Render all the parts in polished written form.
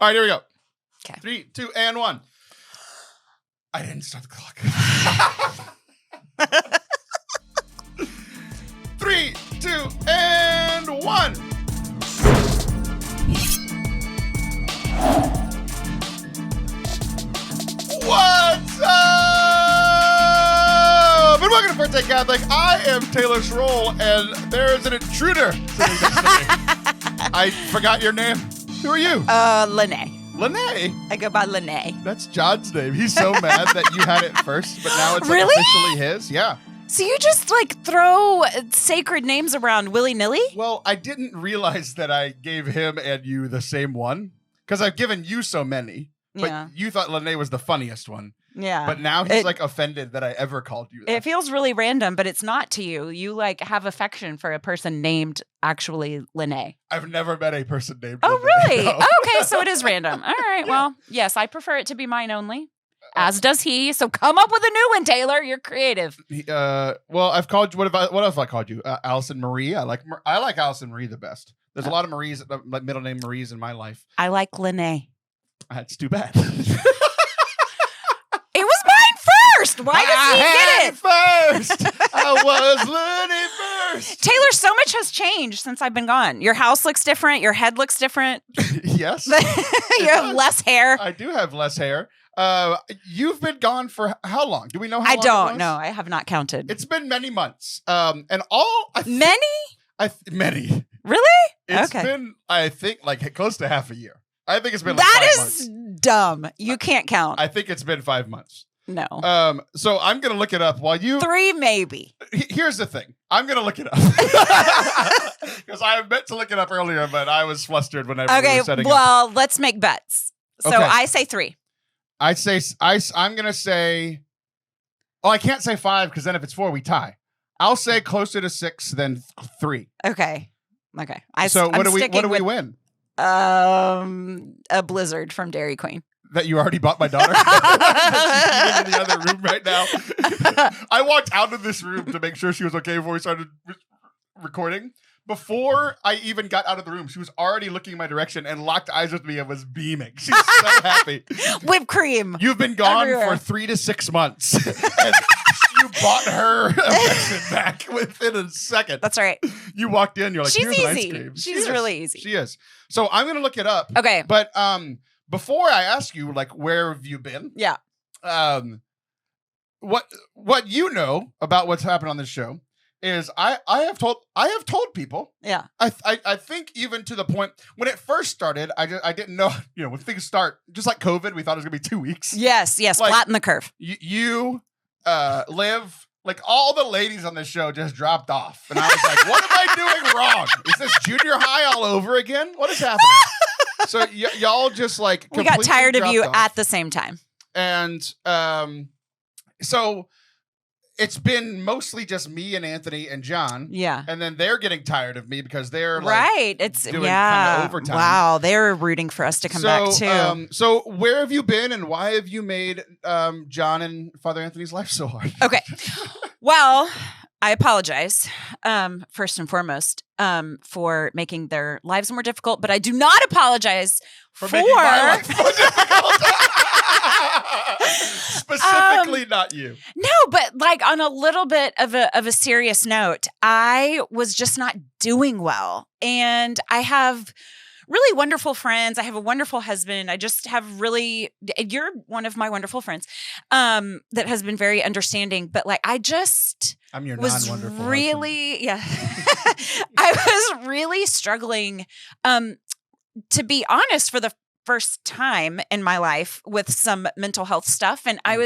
All right, here we go. Okay. 3, 2, and 1. I didn't start the clock. 3, 2, and 1. What's up? And welcome to Forte Catholic. I am Taylor Schroll, and there is an intruder sitting next to me. I forgot your name. Who are you? Lene. Lene? I go by Lene. That's John's name. He's so mad that you had it first, but now it's like Really? officially his. Yeah. So you just like throw sacred names around willy-nilly? Well, I didn't realize that I gave him and you the same one because I've given you so many. But Yeah. you thought Lene was the funniest one. Yeah. But now he's like offended that I ever called you that. It feels really random, but it's not to you. You like have affection for a person named actually Lene. I've never met a person named Oh, Lene. really? No. Okay, so it is random. All right. Yeah. Well, yes, I prefer it to be mine only. As does he. So come up with a new one, Taylor. You're creative. Well, I've called you. What else have I called you? Allison Marie. I like Allison Marie the best. There's a lot of Maries, like middle name Maries in my life. I like Lene. That's too bad. It was mine first. Why does he get it? First. I was Lene first. Taylor, so much has changed since I've been gone. Your house looks different. Your head looks different. Yes. You have less hair. I do have less hair. You've been gone for how long? Do we know how long? I it don't was? know. I have not counted. It's been many months. And all Many? many. Really? It's Okay. been, I think, like close to half a year. I think it's been like That 5 is months. dumb. You can't count. I think it's been 5 months. No. So I'm gonna look it up while you. 3 maybe. Here's the thing. I'm gonna look it up because I meant to look it up earlier, but I was flustered whenever we Okay. were setting up. Well, let's make bets. So Okay. I say 3. I'm gonna say. Oh, I can't say 5 because then if it's 4, we tie. I'll say closer to 6 than 3. Okay. Okay. So I'm what do we sticking with, win? a blizzard from Dairy Queen. That you already bought my daughter? She's eating in the other room right now. I walked out of this room to make sure she was okay before we started recording. Before I even got out of the room, she was already looking my direction and locked eyes with me and was beaming. She's so happy. Whipped cream. You've been gone Everywhere. for 3 to 6 months. And you bought her affection back within a second. That's right. You walked in, you're like, She's here's an ice easy. cream. She's She is. really easy. She is. So I'm going to look it up. Okay. But before I ask you, like, where have you been? Yeah. What you know about what's happened on this show is I have told people. Yeah. I think even to the point when it first started, I didn't know, when things start, just like COVID, we thought it was gonna be 2 weeks. Yes. Like, flatten the curve. You live, like, all the ladies on this show just dropped off. And I was like, what am I doing wrong? Is this junior high all over again? What is happening? So y'all just like We got tired of you off. at the same time. And so it's been mostly just me and Anthony and John. Yeah. And then they're getting tired of me because they're like Right. It's doing yeah. kinda overtime. Wow. They're rooting for us to come back too. So where have you been and why have you made John and Father Anthony's life so hard? Okay. Well, I apologize, first and foremost, for making their lives more difficult, but I do not apologize for making my life more difficult. Specifically not you. No, but like on a little bit of a serious note, I was just not doing well. And I have really wonderful friends. I have a wonderful husband. I just have you're one of my wonderful friends that has been very understanding. But like, I'm your was non-wonderful really, yeah. I was really struggling, to be honest, for the first time in my life with some mental health stuff. And I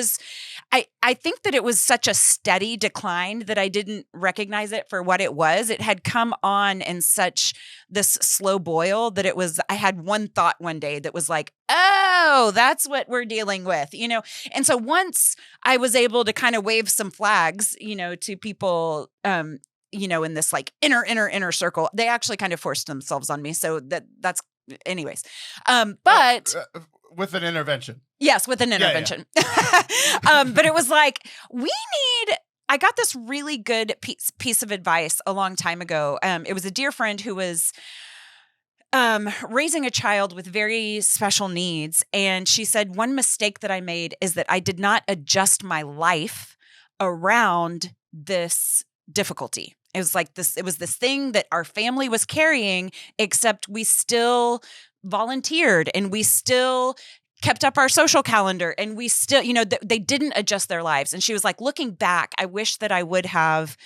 think that it was such a steady decline that I didn't recognize it for what it was. It had come on in such this slow boil that I had one thought one day that was like, oh, that's what we're dealing with, And so once I was able to kind of wave some flags, to people, in this like inner circle, they actually kind of forced themselves on me. So that's anyways. But with an intervention. Yes, with an intervention. Yeah. But it was like, I got this really good piece of advice a long time ago. It was a dear friend who was raising a child with very special needs. And she said, one mistake that I made is that I did not adjust my life around this difficulty. It was like this, it was this thing that our family was carrying, except we still volunteered and we still kept up our social calendar and we still, they didn't adjust their lives. And she was like, looking back, I wish that I would have,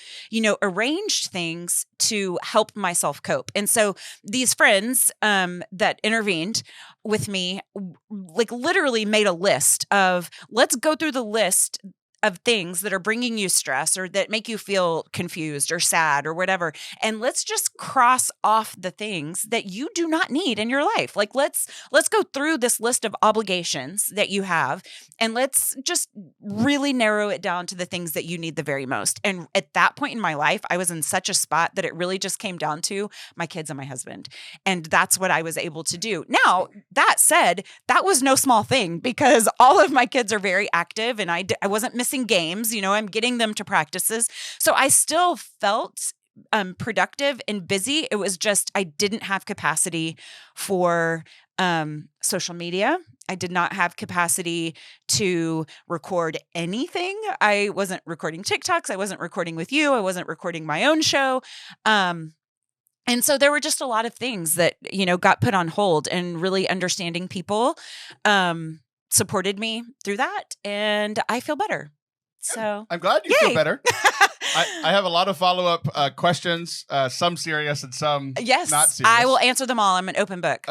arranged things to help myself cope. And so these friends that intervened with me, like literally made a list of, let's go through the list of things that are bringing you stress or that make you feel confused or sad or whatever. And let's just cross off the things that you do not need in your life. Like let's go through this list of obligations that you have and let's just really narrow it down to the things that you need the very most. And at that point in my life, I was in such a spot that it really just came down to my kids and my husband. And that's what I was able to do. Now, that said, that was no small thing because all of my kids are very active and I wasn't missing games, I'm getting them to practices. So I still felt productive and busy. It was just, I didn't have capacity for social media. I did not have capacity to record anything. I wasn't recording TikToks. I wasn't recording with you. I wasn't recording my own show. And so there were just a lot of things that, got put on hold, and really understanding people supported me through that. And I feel better. So I'm glad you feel better. I have a lot of follow-up questions, some serious and some not serious. I will answer them all. I'm an open book.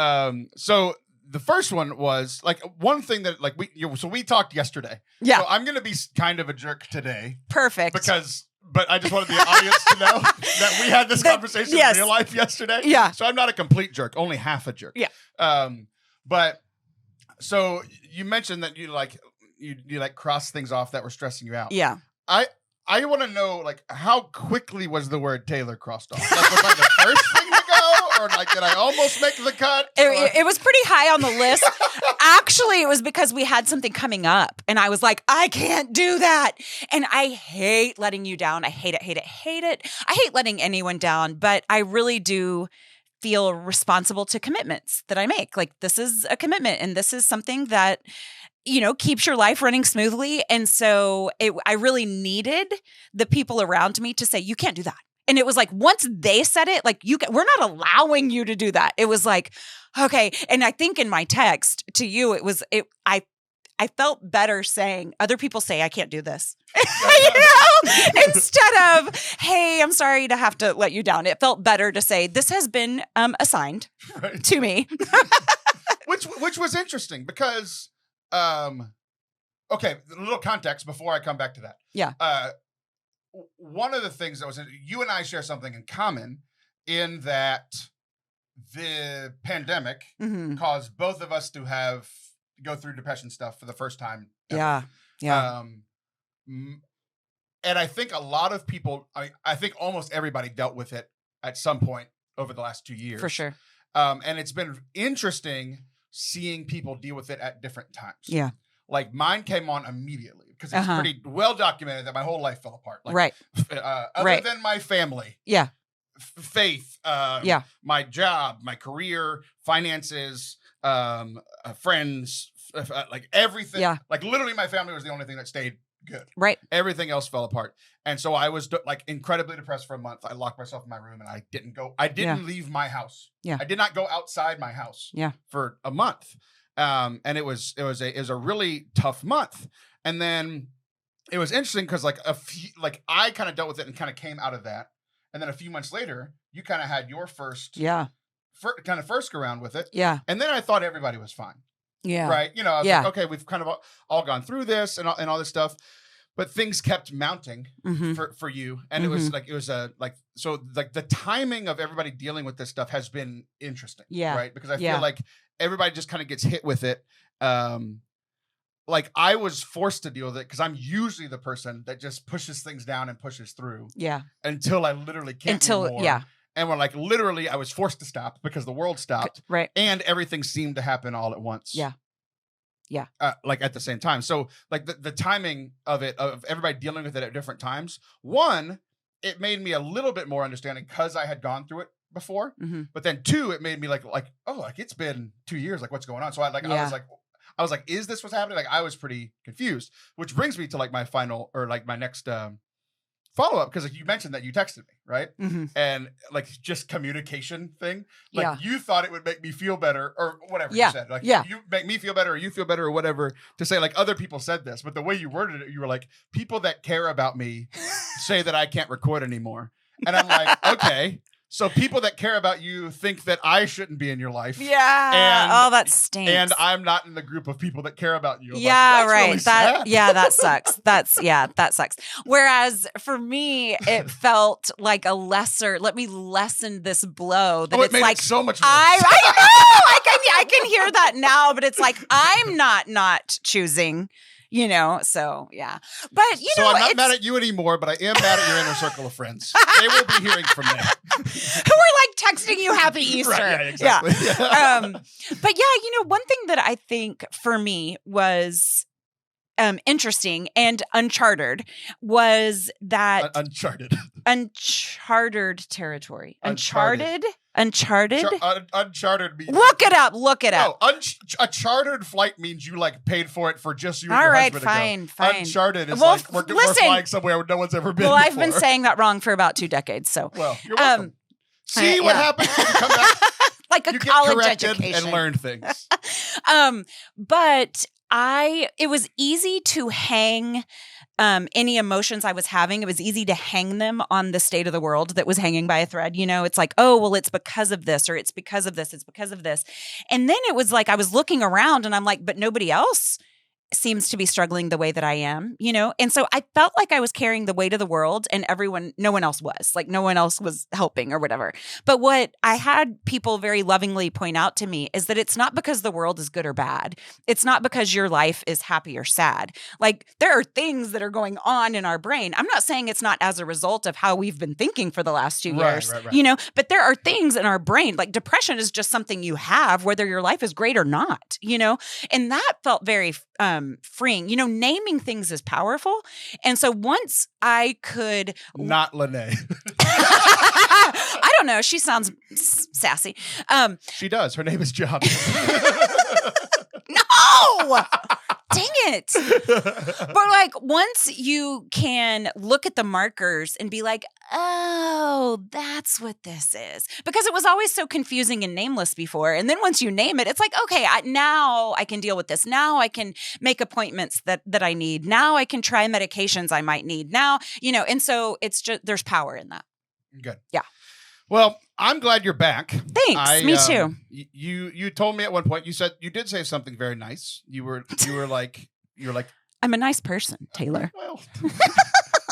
So the first one was like one thing that like we talked yesterday. Yeah. So I'm going to be kind of a jerk today. Perfect. But I just wanted the audience to know that we had this conversation in real life yesterday. Yeah. So I'm not a complete jerk, only half a jerk. Yeah. But so you mentioned that you cross things off that were stressing you out. Yeah. I want to know, like, how quickly was the word Taylor crossed off? Like, was I the first thing to go? Or, like, did I almost make the cut? It was pretty high on the list. Actually, it was because we had something coming up. And I was like, I can't do that. And I hate letting you down. I hate it, hate it, hate it. I hate letting anyone down. But I really do feel responsible to commitments that I make. Like, this is a commitment. And this is something that keeps your life running smoothly. And so I really needed the people around me to say, you can't do that. And it was like, once they said it, like, we're not allowing you to do that. It was like, okay. And I think in my text to you, I felt better saying, other people say, I can't do this, instead of, hey, I'm sorry to have to let you down. It felt better to say, this has been assigned to me. which was interesting because, okay, a little context before I come back to that. Yeah. One of the things that was, you and I share something in common in that the pandemic caused both of us to go through depression stuff for the first time ever. Yeah. Yeah. And I think a lot of people, I think almost everybody dealt with it at some point over the last 2 years. For sure. And it's been interesting seeing people deal with it at different times. Yeah. Like mine came on immediately because it's pretty well documented that my whole life fell apart. Like, right. Other than my family. Yeah. Faith. My job, my career, finances, friends, like everything. Yeah. Like literally my family was the only thing that stayed good. Right. Everything else fell apart. And so I was like incredibly depressed for a month. I locked myself in my room and I didn't leave my house. Yeah. I did not go outside my house for a month. And it was a really tough month. And then it was interesting because I kind of dealt with it and kind of came out of that. And then a few months later, you kind of had your first go around with it. Yeah. And then I thought everybody was fine. Yeah. Right. I was like, okay, we've kind of all gone through this and all this stuff, but things kept mounting for you. And it was so the timing of everybody dealing with this stuff has been interesting. Yeah. Right. Because I feel like everybody just kind of gets hit with it. Like I was forced to deal with it because I'm usually the person that just pushes things down and pushes through. Yeah. Until I literally can't anymore. Yeah. And we're like, literally, I was forced to stop because the world stopped. Right. And everything seemed to happen all at once. Yeah. Yeah. Like at the same time. So like the timing of it, of everybody dealing with it at different times. One, it made me a little bit more understanding because I had gone through it before. Mm-hmm. But then 2, it made me like, oh, like it's been 2 years. Like, what's going on? So I was like, is this what's happening? Like, I was pretty confused, which brings me to like my final or like my next follow up, because like you mentioned that you texted me, right? Mm-hmm. And like just communication thing, like you thought it would make me feel better or whatever you said, like you make me feel better or you feel better or whatever, to say like other people said this, but the way you worded it, you were like, people that care about me say that I can't record anymore. And I'm like, okay. So people that care about you think that I shouldn't be in your life. Yeah. That stinks. And I'm not in the group of people that care about you. I'm yeah, like, right. Really sad. That sucks. That sucks. Whereas for me, it felt like a lesser, let me lessen this blow. That it made like it so much worse. I know. I can hear that now, but it's like, I'm not choosing. So yeah, but so I'm not mad at you anymore, but I am mad at your inner circle of friends. They will be hearing from them who are like texting you Happy Easter. Right, yeah, exactly. Yeah. But yeah, one thing that I think for me was interesting and uncharted was that uncharted territory. Uncharted means look it up. No, a chartered flight means you like paid for it for just you and all your right, husband fine. Uncharted is like we're flying somewhere where no one's ever been. Well, before. I've been saying that wrong for about 2 decades. So well, you're welcome. See what happens when you come back. Like a you college get education and learn things. But it was easy to hang any emotions I was having. It was easy to hang them on the state of the world that was hanging by a thread. It's like, oh, well, it's because of this, or it's because of this, it's because of this. And then it was like I was looking around and I'm like, but nobody else seems to be struggling the way that I am, And so I felt like I was carrying the weight of the world and no one else was. Like no one else was helping or whatever. But what I had people very lovingly point out to me is that it's not because the world is good or bad. It's not because your life is happy or sad. Like there are things that are going on in our brain. I'm not saying it's not as a result of how we've been thinking for the last 2 years, right. But there are things in our brain, like depression is just something you have, whether your life is great or not, And that felt very freeing. Naming things is powerful. And so once I could not Lene. I don't know. She sounds sassy. She does. Her name is John. No! Dang it. But like once you can look at the markers and be like, oh, that's what this is. Because it was always so confusing and nameless before. And then once you name it, it's like, okay, now I can deal with this. Now I can make appointments that I need. Now I can try medications I might need. Now, and so it's just, there's power in that. Good. Yeah. Well, I'm glad you're back. Thanks. Me too. You told me at one point, you did say something very nice. You were like, I'm a nice person, Taylor. Well,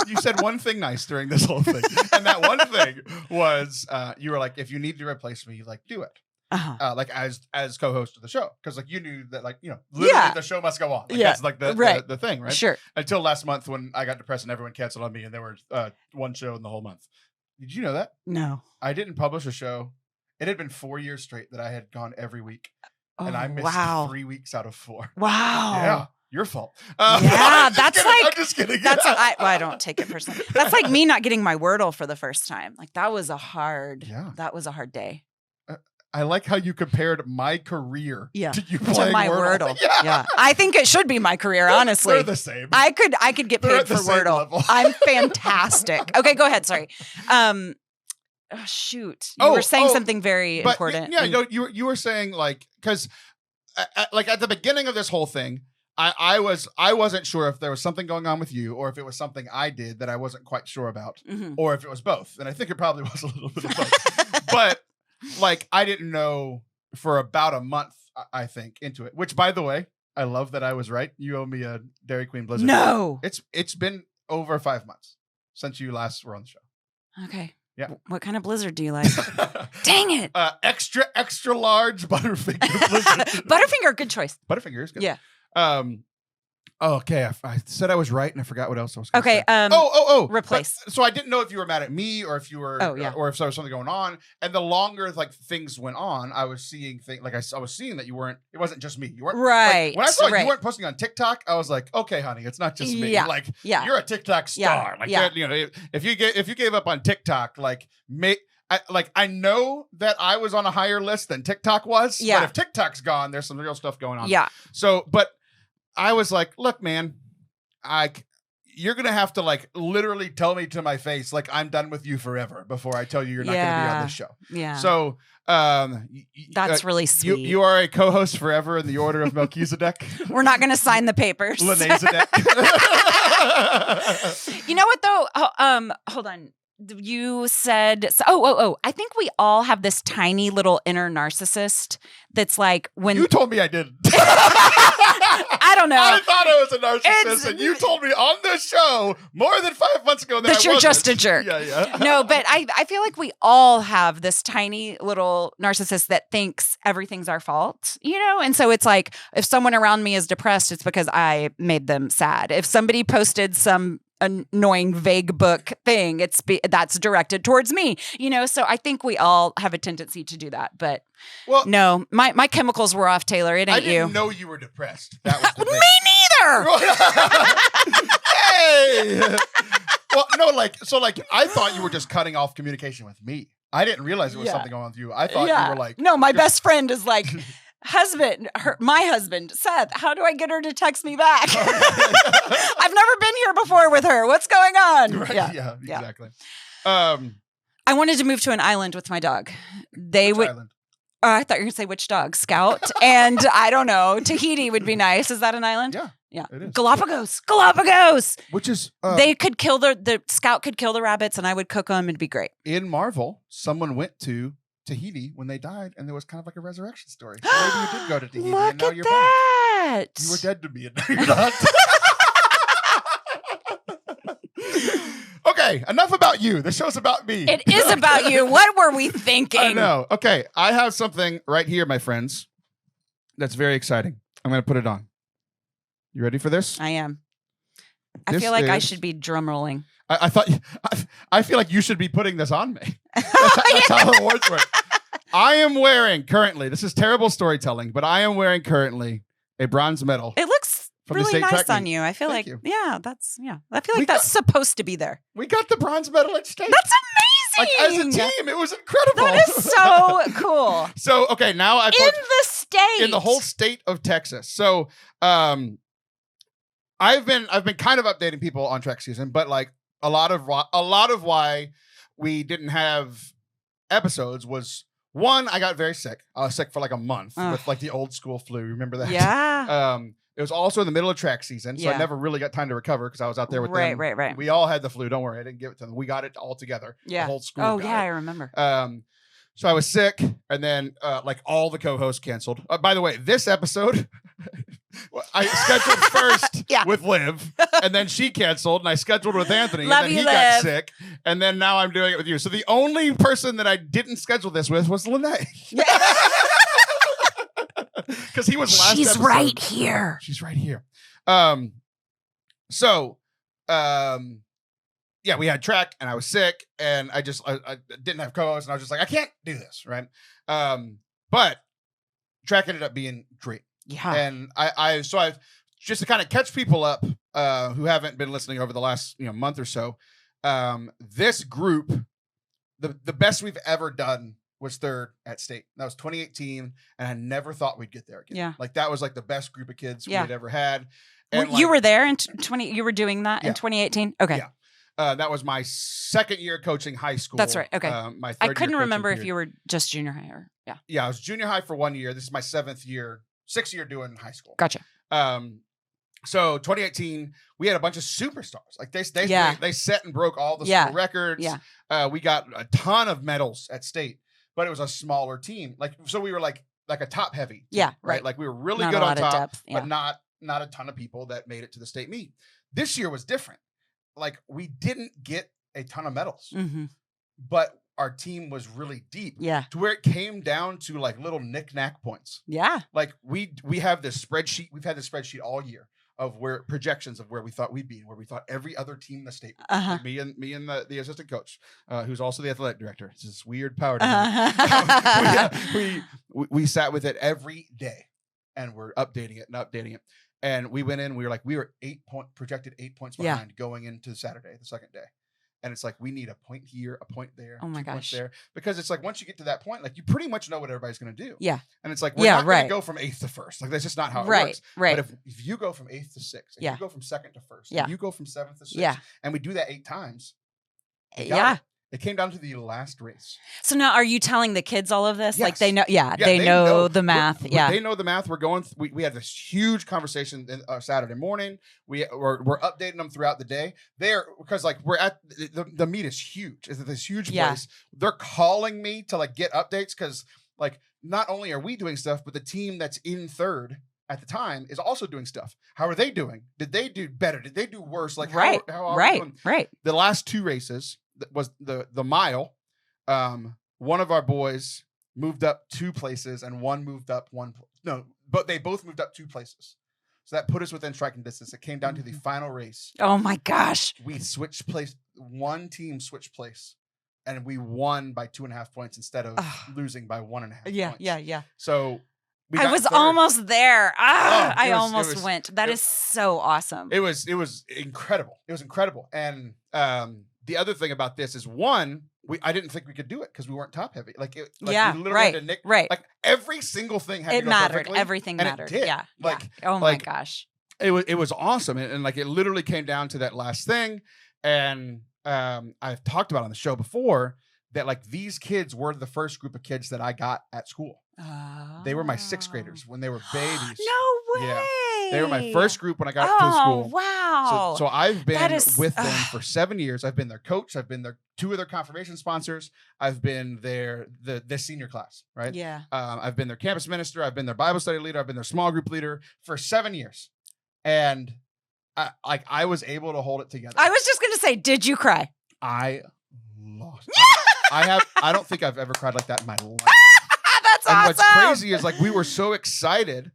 you said one thing nice during this whole thing. And that one thing was, you were like, if you need to replace me, like do it. Like as co-host of the show. Cause like you knew that like, literally the show must go on. Like, that's like the thing, right? Sure. Until last month when I got depressed and everyone canceled on me and there was one show in the whole month. Did you know that? No. I didn't publish a show. It had been 4 years straight that I had gone every week. And I missed 3 weeks out of 4. Wow. Yeah. Your fault. Yeah, that's kidding. like I'm just kidding. I don't take it personally. That's like me not getting my Wordle for the first time. Like that was a hard day. I like how you compared my career to you playing my Wordle. Yeah. I think it should be my career, honestly. They're the same. I could get paid for Wordle. Level. I'm fantastic. Okay, go ahead. Sorry. Oh, shoot. You were saying something very important. Yeah, you were saying like because like at the beginning of this whole thing, I wasn't sure if there was something going on with you or if it was something I did that I wasn't quite sure about, or if it was both. And I think it probably was a little bit of both. But like I didn't know for about a month, I think, into it. Which, by the way, I love that I was right. You owe me a Dairy Queen Blizzard. No, it's been over 5 months since you last were on the show. Okay. Yeah. What kind of Blizzard do you like? Dang it. Extra large Butterfinger Blizzard. Butterfinger, good choice. Butterfinger is good. Yeah. Okay. I said I was right, and I forgot what else I was going to say. Okay. Replace. So I didn't know if you were mad at me, or if you were, or if there was something going on. And the longer like things went on, I was seeing things like I was seeing that you weren't. It wasn't just me. You weren't right. Like, when I saw you weren't posting on TikTok, I was like, okay, honey, it's not just me. Yeah. Like, yeah. you're a TikTok star. Like, if you gave up on TikTok, like, I know that I was on a higher list than TikTok was. Yeah. But if TikTok's gone, there's some real stuff going on. Yeah. So, but I was like, look, man, you're gonna have to like literally tell me to my face like I'm done with you forever before I tell you you're not gonna be on this show. Yeah. So that's really sweet. You are a co-host forever in the order of Melchizedek. We're not gonna sign the papers. Lenazedek. You know what though? Hold on. You said, I think we all have this tiny little inner narcissist that's like when you told me I didn't. I don't know. I thought I was a narcissist, and you told me on this show more than 5 months ago that you're just a jerk. Yeah. No, but I feel like we all have this tiny little narcissist that thinks everything's our fault, you know? And so it's like, if someone around me is depressed, it's because I made them sad. If somebody posted some annoying vague book thing, that's directed towards me, you know? So I think we all have a tendency to do that, but no, my chemicals were off, Taylor. It ain't you. I didn't know you were depressed. That was the me neither. neither. Hey. Well, no, I thought you were just cutting off communication with me. I didn't realize there was something going on with you. I thought you were like, no, my best friend is like, my husband, Seth, how do I get her to text me back? I've never been here before with her. What's going on? Right? Yeah, exactly. I wanted to move to an island with my dog. Island? I thought you were going to say which dog? Scout. And I don't know. Tahiti would be nice. Is that an island? Yeah. Yeah. It is. Galapagos. Which is they could kill the Scout could kill the rabbits and I would cook them. It'd be great. In Marvel, someone went to Tahiti when they died, and there was kind of like a resurrection story. So maybe you did go to Tahiti, and now you're back. You were dead to me, and now you're not. Okay, enough about you. The show's about me. It is about you. What were we thinking? I know. Okay, I have something right here, my friends, that's very exciting. I'm going to put it on. You ready for this? I am. I feel like I should be drum rolling. I feel like you should be putting this on me. That's how the awards work. I am wearing currently, this is terrible storytelling, but I am wearing currently a bronze medal. It looks really nice on you. I feel like, I feel like that's supposed to be there. We got the bronze medal at state. That's amazing. Like, as a team, it was incredible. That is so cool. So, okay, now in the state. In the whole state of Texas. So, I've been kind of updating people on track season, but like a lot of why we didn't have episodes was, one, I got very sick. I was sick for like a month with like the old school flu. Remember that? Yeah. It was also in the middle of track season, so I never really got time to recover because I was out there with them. Right. We all had the flu. Don't worry, I didn't give it to them. We got it all together. Yeah. The whole school. Oh yeah, I remember. So I was sick, and then like all the co-hosts canceled. By the way, this episode I scheduled first with Liv, and then she canceled, and I scheduled with Anthony, and then he got sick, and then now I'm doing it with you. So the only person that I didn't schedule this with was Lene. Because he was last episode. Right here. She's right here. Yeah, we had track, and I was sick, and I didn't have co-host, and I was just like, I can't do this, right? But track ended up being great. Yeah. And I've just to kind of catch people up who haven't been listening over the last month or so. This group, the best we've ever done was third at state. That was 2018, and I never thought we'd get there again. Yeah. Like that was like the best group of kids we had ever had. And you were there in you were doing that in 2018? Okay. Yeah. That was my second year coaching high school. That's right. Okay. My third I couldn't remember period. if you were just junior high or Yeah, I was junior high for 1 year. This is my 6th year doing high school. Gotcha. So 2018, we had a bunch of superstars. Like they set and broke all the school records. Yeah. We got a ton of medals at state, but it was a smaller team. Like so, we were like a top heavy. Team, right. Like we were really good on top, but not a ton of people that made it to the state meet. This year was different. Like we didn't get a ton of medals, but our team was really deep. Yeah. To where it came down to like little knick-knack points. Yeah. Like we have this spreadsheet. We've had this spreadsheet all year of where projections of where we thought we'd be and where we thought every other team in the state would be. Me and the assistant coach, who's also the athletic director. It's this weird power we sat with it every day and we're updating it. And we went in, we were projected 8 points behind going into Saturday, the second day. And it's like, we need a point here, a point there, Oh my 2 points gosh. there. Because it's like, once you get to that point, like you pretty much know what everybody's going to do. Yeah. And it's like, we're not going to go from 8th to 1st. Like that's just not how it works. Right. But if you go from 8th to 6th, and Yeah. you go from 2nd to 1st, Yeah. and you go from 7th to 6th, Yeah. and we do that 8 times. Yeah. It came down to the last race. So now, are you telling the kids all of this? Yes. Like they know? Yeah, they know the math. They know the math. We're going. We had this huge conversation Saturday morning. We're updating them throughout the day. Because like we're at the meet is huge. It's this huge place. They're calling me to like get updates because like not only are we doing stuff, but the team that's in 3rd at the time is also doing stuff. How are they doing? Did they do better? Did they do worse? Like how are we doing? Right. The last 2 races was the mile. One of our boys moved up 2 places and one moved up but they both moved up 2 places. So that put us within striking distance. It came down to the final race. Oh my gosh. We switched place. One team switched place and we won by 2.5 points instead of losing by 1.5 points. Yeah. So I was almost there. I almost went. That is so awesome. It was incredible. It was incredible. And the other thing about this is I didn't think we could do it because we weren't top heavy. We literally had to nick, like every single thing had to go mattered. perfectly, Everything mattered. It did. Yeah. Oh my gosh. It was awesome. And like it literally came down to that last thing. And I've talked about on the show before that like these kids were the first group of kids that I got at school. They were my 6th graders when they were babies. No way. Yeah. They were my first group when I got to school. Wow. So I've been with them for 7 years. I've been their coach. I've been their 2 of their confirmation sponsors. I've been their senior class, right? Yeah. I've been their campus minister. I've been their Bible study leader. I've been their small group leader for 7 years. And I was able to hold it together. I was just going to say, did you cry? I lost. I don't think I've ever cried like that in my life. That's awesome. And what's crazy is like we were so excited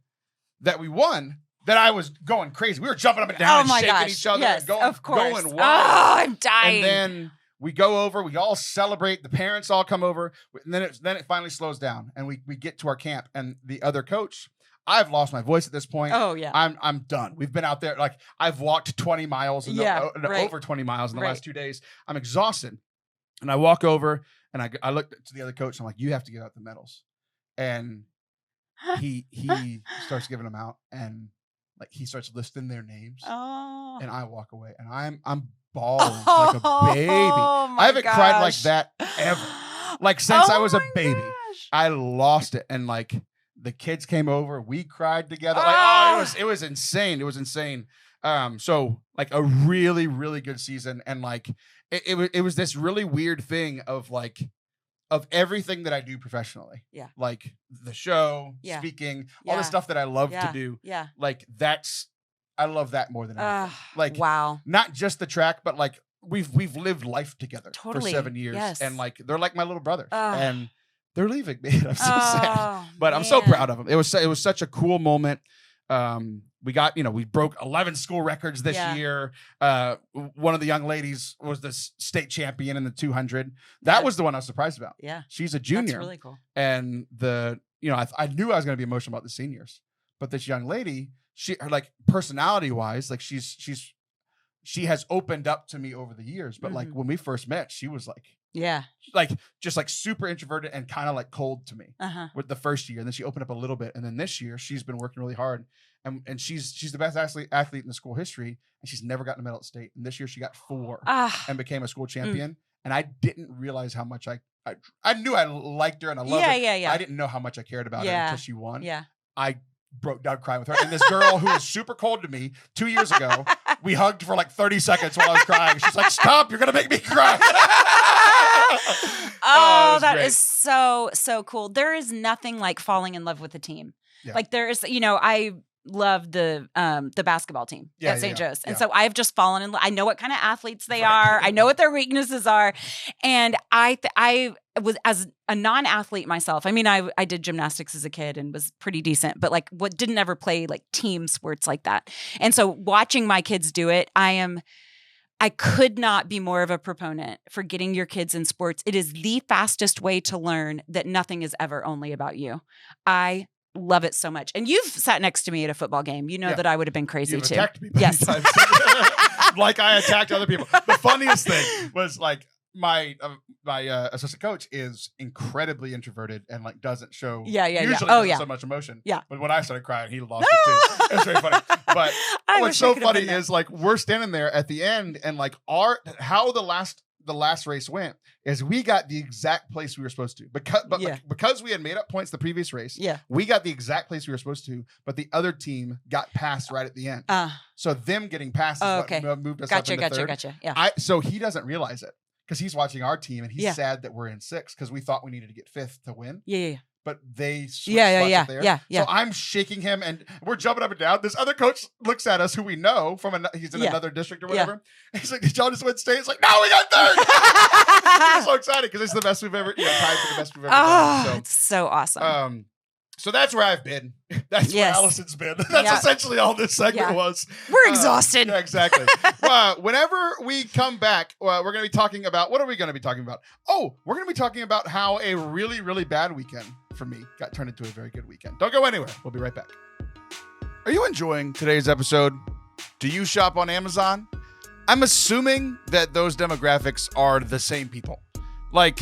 that we won that I was going crazy. We were jumping up and down and shaking each other and going wild. Oh, I'm dying. And then we go over, we all celebrate, the parents all come over, and then it finally slows down and we get to our camp and the other coach, I've lost my voice at this point. Oh yeah. I'm done. We've been out there, like I've walked 20 miles over 20 miles in the last 2 days. I'm exhausted. And I walk over and I look to the other coach and I'm like, you have to give out the medals. And he starts giving them out and like he starts listing their names. Oh. And I walk away and I'm bawling like a baby. I haven't cried like that ever. Like since I was a baby. Gosh. I lost it. And like the kids came over, we cried together. Like, it was insane. It was insane. So like a really, really good season. And like it was this really weird thing of everything that I do professionally. Yeah. Like the show, speaking, all the stuff that I love to do. Yeah. Like I love that more than anything. Like wow. Not just the track, but like we've lived life together for 7 years. Yes. And like they're like my little brothers. And they're leaving me. I'm so sad. But I'm so proud of them. It was such a cool moment. We got, we broke 11 school records this year. One of the young ladies was the state champion in the 200. That was the one I was surprised about. Yeah. She's a junior. That's really cool. And I knew I was going to be emotional about the seniors, but this young lady, her like personality wise, like she has opened up to me over the years. But like when we first met, she was like, just like super introverted and kind of like cold to me with the first year. And then she opened up a little bit. And then this year she's been working really hard and she's the best athlete in the school history. And she's never gotten a medal at state. And this year she got 4 and became a school champion. And I didn't realize how much I knew I liked her and I loved her. Yeah. I didn't know how much I cared about her until she won. Yeah. I broke down crying with her. And this girl who was super cold to me 2 years ago, we hugged for like 30 seconds while I was crying. She's like, stop, you're going to make me cry. That is so cool. There is nothing like falling in love with a team. Yeah. Like there is, I love the baskeball team at St. Joe's. And so I've just fallen in love. I know what kind of athletes they are. I know what their weaknesses are. And I was, as a non-athlete myself, I mean, I did gymnastics as a kid and was pretty decent, but like didn't ever play like team sports like that. And so watching my kids do it, I could not be more of a proponent for getting your kids in sports. It is the fastest way to learn that nothing is ever only about you. I love it so much. And you've sat next to me at a football game. You know that I would have been crazy You've too. attacked me. Yes. Like I attacked other people. The funniest thing was like my assistant coach is incredibly introverted and like doesn't show usually doesn't so much emotion. Yeah. But when I started crying, he lost it too. It was very funny. But what's so funny is like we're standing there at the end and like how the last race went is we got the exact place we were supposed to because we had made up points the previous race. Yeah. We got the exact place we were supposed to, but the other team got passed right at the end. So them getting passed is what moved us up into third. Gotcha. Yeah. So he doesn't realize it because he's watching our team and he's sad that we're in 6th because we thought we needed to get 5th to win. Yeah. But they switched spots up there. Yeah. So I'm shaking him and we're jumping up and down. This other coach looks at us who we know from he's in another district or whatever. He's like, did y'all just win state? It's like, no, we got 3rd. We're so excited because it's the best we've ever tied for the best we've ever done. So, it's so awesome. So that's where I've been. That's where Allison's been. That's essentially all this segment was. We're exhausted. Yeah, exactly. Whenever we come back, we're going to be talking about, what are we going to be talking about? Oh, we're going to be talking about how a really, really bad weekend for me got turned into a very good weekend. Don't go anywhere. We'll be right back. Are you enjoying today's episode? Do you shop on Amazon? I'm assuming that those demographics are the same people. Like,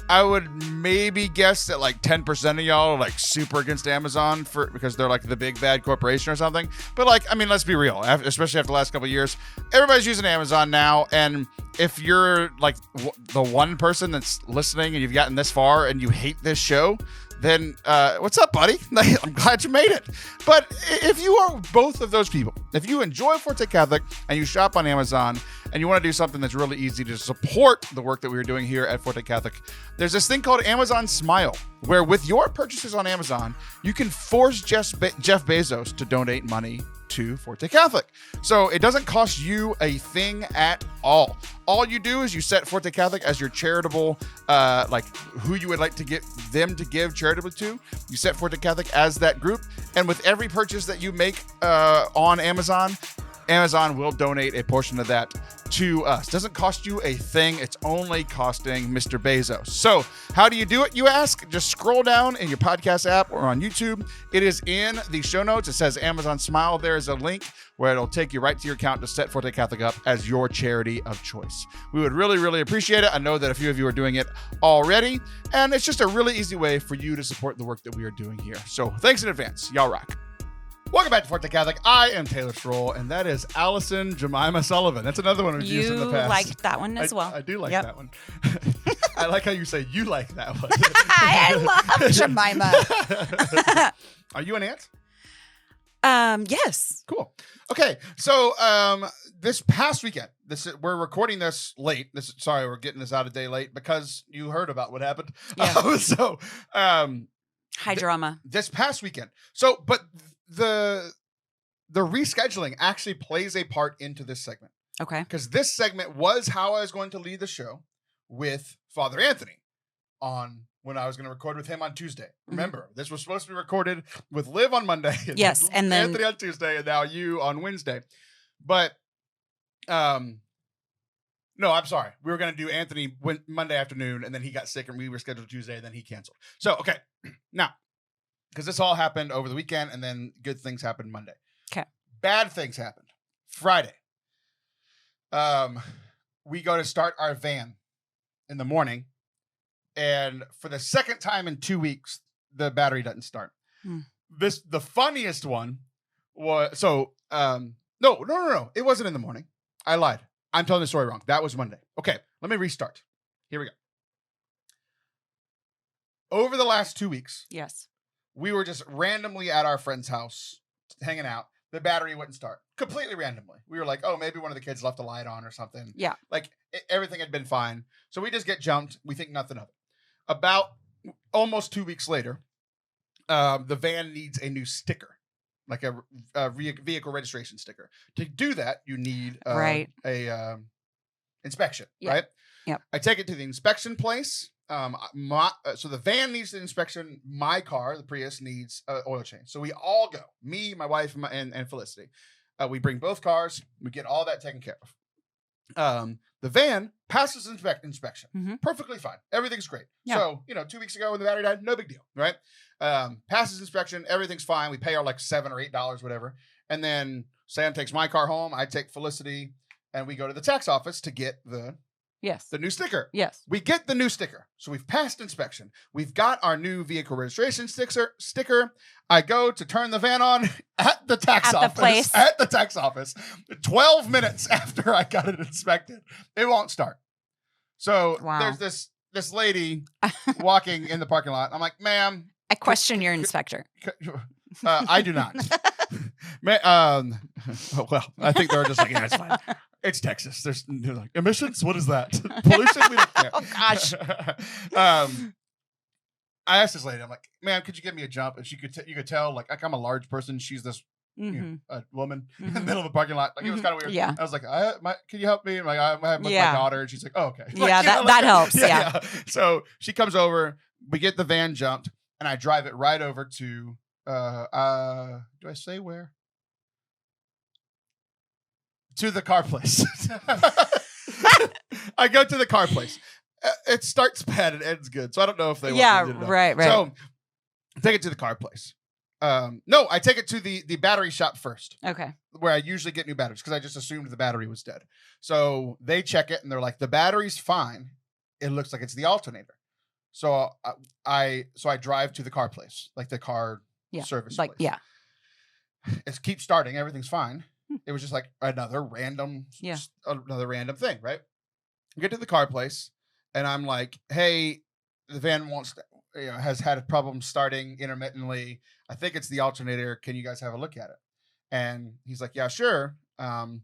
I would maybe guess that like 10% of y'all are like super against Amazon because they're like the big bad corporation or something. But like, I mean, let's be real, especially after the last couple of years, everybody's using Amazon now. And if you're like the one person that's listening and you've gotten this far and you hate this show, then what's up, buddy? I'm glad you made it. But if you are both of those people, if you enjoy Forte Catholic and you shop on Amazon and you want to do something that's really easy to support the work that we're doing here at Forte Catholic, there's this thing called Amazon Smile, where with your purchases on Amazon, you can force Jeff Bezos to donate money to Forte Catholic. So it doesn't cost you a thing at all. All you do is you set Forte Catholic as your charitable, like who you would like to get them to give charitably to. You set Forte Catholic as that group. And with every purchase that you make on Amazon, Amazon will donate a portion of that to us. Doesn't cost you a thing. It's only costing Mr. Bezos. So how do you do it, you ask? Just scroll down in your podcast app or on YouTube. It is in the show notes. It says Amazon Smile. There is a link where it'll take you right to your account to set Forte Catholic up as your charity of choice. We would really, really appreciate it. I know that a few of you are doing it already, and it's just a really easy way for you to support the work that we are doing here. So thanks in advance. Y'all rock. Welcome back to Forte Catholic. I am Taylor Stroll, and that is Allison Jemima Sullivan. That's another one we've used in the past. You liked that one as well. I do like that one. I like how you say you like that one. I love Jemima. Are you an aunt? Yes. Cool. Okay, so this past weekend, we're recording this late. Sorry, we're getting this out a day late because you heard about what happened. Yeah. High drama. This past weekend. So, but the rescheduling actually plays a part into this segment. Okay. Because this segment was how I was going to lead the show with Father Anthony when I was going to record with him on Tuesday. Remember, this was supposed to be recorded with Liv on Monday. Yes, and then Anthony on Tuesday, and now you on Wednesday. But no, I'm sorry. We were going to do Anthony Monday afternoon, and then he got sick, and we were scheduled Tuesday, and then he canceled. So, okay. Now, because this all happened over the weekend, and then good things happened Monday. Okay. Bad things happened Friday. We go to start our van in the morning, and for the second time in 2 weeks, the battery doesn't start. The funniest one was no. It wasn't in the morning. I lied. I'm telling the story wrong. That was Monday. Okay, let me restart. Here we go. Over the last 2 weeks, yes, we were just randomly at our friend's house hanging out. The battery wouldn't start completely randomly. We were like, oh, maybe one of the kids left the light on or something. Yeah. Like everything had been fine. So we just get jumped. We think nothing of it. About almost 2 weeks later, the van needs a new sticker, like a vehicle registration sticker. To do that, you need a inspection, right? Yep. I take it to the inspection place. So the van needs the inspection. My car, the Prius, needs an oil change. So we all go. Me, my wife, and Felicity. We bring both cars. We get all that taken care of. The van passes inspection. Mm-hmm. Perfectly fine. Everything's great. Yeah. So, 2 weeks ago when the battery died, no big deal, right? Passes inspection. Everything's fine. We pay our like $7 or $8, whatever. And then Sam takes my car home. I take Felicity and we go to the tax office to get the new sticker. Yes. We get the new sticker. So we've passed inspection. We've got our new vehicle registration sticker. I go to turn the van on at the tax office. At the tax office. 12 minutes after I got it inspected. It won't start. So there's this lady walking in the parking lot. I'm like, ma'am. I question your inspector. I do not. Well, I think they're just like, yeah, it's fine. It's Texas. There's like emissions. What is that? Pollution. We don't care. Oh gosh. I asked this lady. I'm like, ma'am, could you give me a jump? And you could tell like I'm a large person. She's this a woman in the middle of the parking lot. Like it was kind of weird. Yeah. I was like, can you help me? And like I have my daughter, and she's like, oh, okay. Like, yeah, that helps. Yeah. So she comes over. We get the van jumped, and I drive it right over to. Do I say where? To the car place. I go to the car place. It starts bad and ends good, so I don't know if they. Right. So I take it to the car place. No, I take it to the battery shop first. Okay. Where I usually get new batteries because I just assumed the battery was dead. So they check it and they're like, the battery's fine. It looks like it's the alternator. So I drive to the car place, like the car service place. Yeah. It keeps starting. Everything's fine. It was just like another random thing, right? We get to the car place, and I'm like, "Hey, the van has had a problem starting intermittently. I think it's the alternator. Can you guys have a look at it?" And he's like, "Yeah, sure." And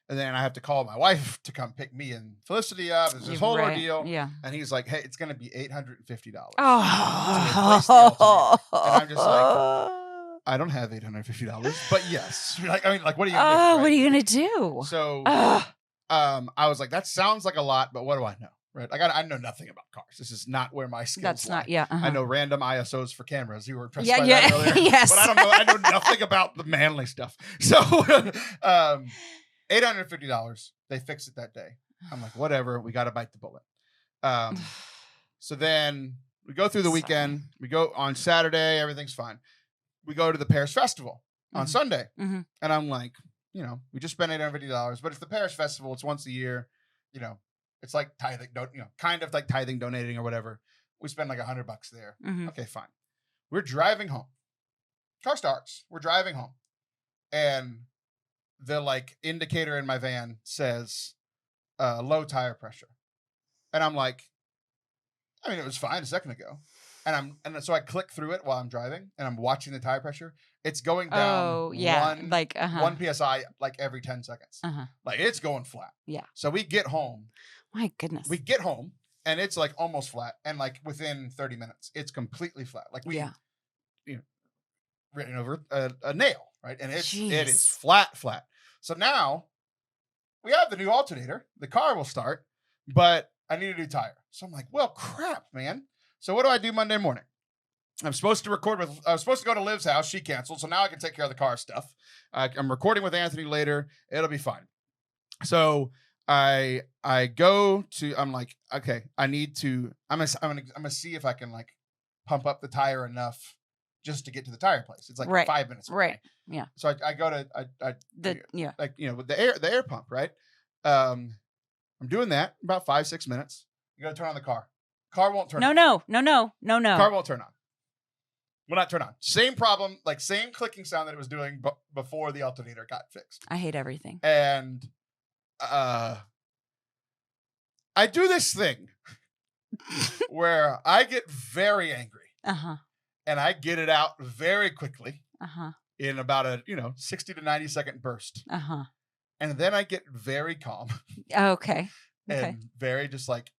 then I have to call my wife to come pick me and Felicity up. There's this whole ordeal. Yeah. And he's like, "Hey, it's going to be $850." Oh. And I'm just like. I don't have $850, but yes. What are you gonna do? Right? What are you gonna do? So, I was like, that sounds like a lot, but what do I know? Right? Like, I know nothing about cars. This is not where my skills lie. I know random ISOs for cameras. You were impressed by that earlier. Yes. But I know nothing about the manly stuff. So, $850. They fix it that day. I'm like, whatever. We got to bite the bullet. So then we go through the weekend. We go on Saturday. Everything's fine. We go to the Paris Festival on Sunday. Mm-hmm. And I'm like, we just spent $850. But if the Paris Festival, it's once a year, it's like tithing, kind of like tithing, donating or whatever. We spend like $100 there. Mm-hmm. Okay, fine. We're driving home. Car starts. We're driving home. And the like indicator in my van says low tire pressure. And I'm like, it was fine a second ago. And so I click through it while I'm driving, and I'm watching the tire pressure. It's going down 1 psi like every 10 seconds. Like it's going flat. Yeah. So we get home. My goodness. We get home, and it's like almost flat, and like within 30 minutes, it's completely flat. Like we, written over a nail, right? And it is flat. So now we have the new alternator. The car will start, but I need a new tire. So I'm like, well, crap, man. So what do I do Monday morning? I was supposed to go to Liv's house. She canceled. So now I can take care of the car stuff. I'm recording with Anthony later. It'll be fine. So I go to, I'm like, okay, I'm going to see if I can like pump up the tire enough just to get to the tire place. It's like 5 minutes away. Right. Yeah. So I go to, with the air pump, right? I'm doing that about 5-6 minutes. You got to turn on the car. Car won't turn on. No. Car won't turn on. Will not turn on. Same problem, like same clicking sound that it was doing before the alternator got fixed. I hate everything. And I do this thing where I get very angry. And I get it out very quickly. In about a 60 to 90 second burst. And then I get very calm. Okay. And very just like,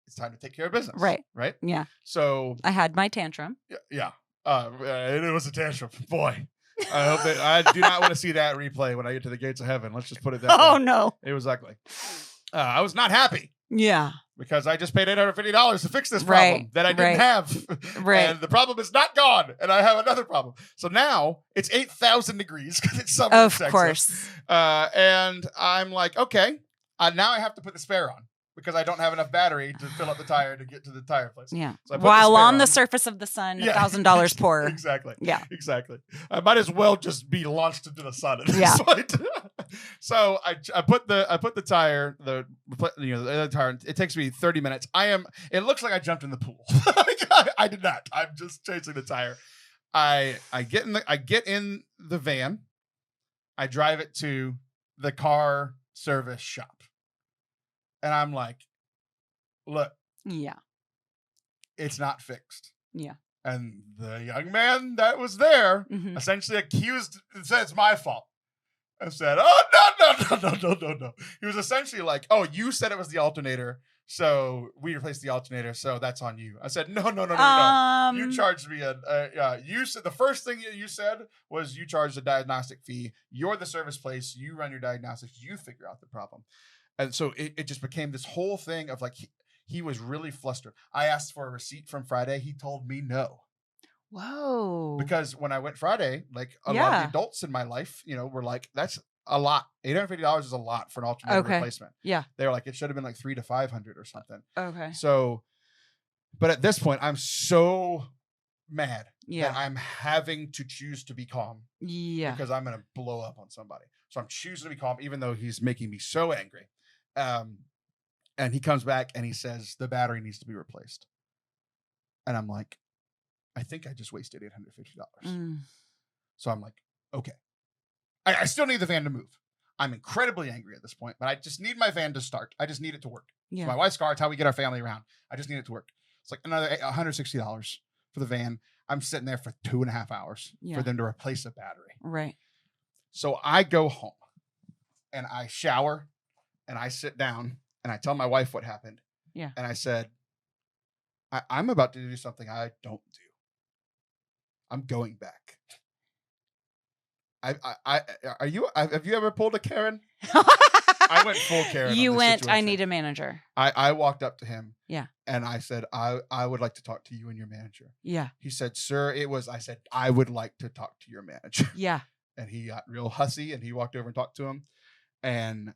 it's time to take care of business. Right. Yeah. So I had my tantrum. Yeah. It was a tantrum. Boy. I do not want to see that replay when I get to the gates of heaven. Let's just put it that way. Oh no. It was ugly. I was not happy. Yeah. Because I just paid $850 to fix this problem that I didn't have. And the problem is not gone. And I have another problem. So now it's 8,000 degrees because it's summer in Texas. Of course. And I'm like, okay, Now I have to put the spare on because I don't have enough battery to fill up the tire to get to the tire place. Yeah. So While on the surface of the sun, $1,000 poorer. Exactly. Yeah. Exactly. I might as well just be launched into the sun at Yeah. this point. So I put the tire, the other tire. It takes me 30 minutes. It looks like I jumped in the pool. I did not. I'm just chasing the tire. I get in the van. I drive it to the car service shop. And I'm like, look. Yeah. It's not fixed. Yeah. And the young man that was there essentially said it's my fault. I said, oh, no. He was essentially like, oh, you said it was the alternator, so we replaced the alternator, so that's on you. I said, no. You charged me you said the first thing you said was you charged a diagnostic fee. You're the service place. You run your diagnostics. You figure out the problem. And so it just became this whole thing of like, he was really flustered. I asked for a receipt from Friday. He told me no. Whoa. Because when I went Friday, like a lot of the adults in my life, were like, that's a lot. $850 is a lot for an alternator replacement. Yeah. They were like, it should have been like $300 to $500 or something. Okay. So, but at this point, I'm so mad that I'm having to choose to be calm. Yeah. Because I'm going to blow up on somebody. So I'm choosing to be calm, even though he's making me so angry. And he comes back and he says, the battery needs to be replaced. And I'm like, I think I just wasted $850. So I'm like, okay. I still need the van to move. I'm incredibly angry at this point, but I just need my van to start. I just need it to work. Yeah. It's my wife's car. It's how we get our family around. I just need it to work. It's like another $160 for the van. I'm sitting there for 2.5 hours for them to replace a battery. Right. So I go home and I shower and I sit down and I tell my wife what happened. Yeah. And I said, I'm about to do something I don't do. I'm going back. Have you ever pulled a Karen? I went full Karen. You went, situation. I need a manager. I walked up to him. Yeah. And I said, I would like to talk to you and your manager. Yeah. He said, sir, I said, I would like to talk to your manager. Yeah. And he got real hussy and he walked over and talked to him. And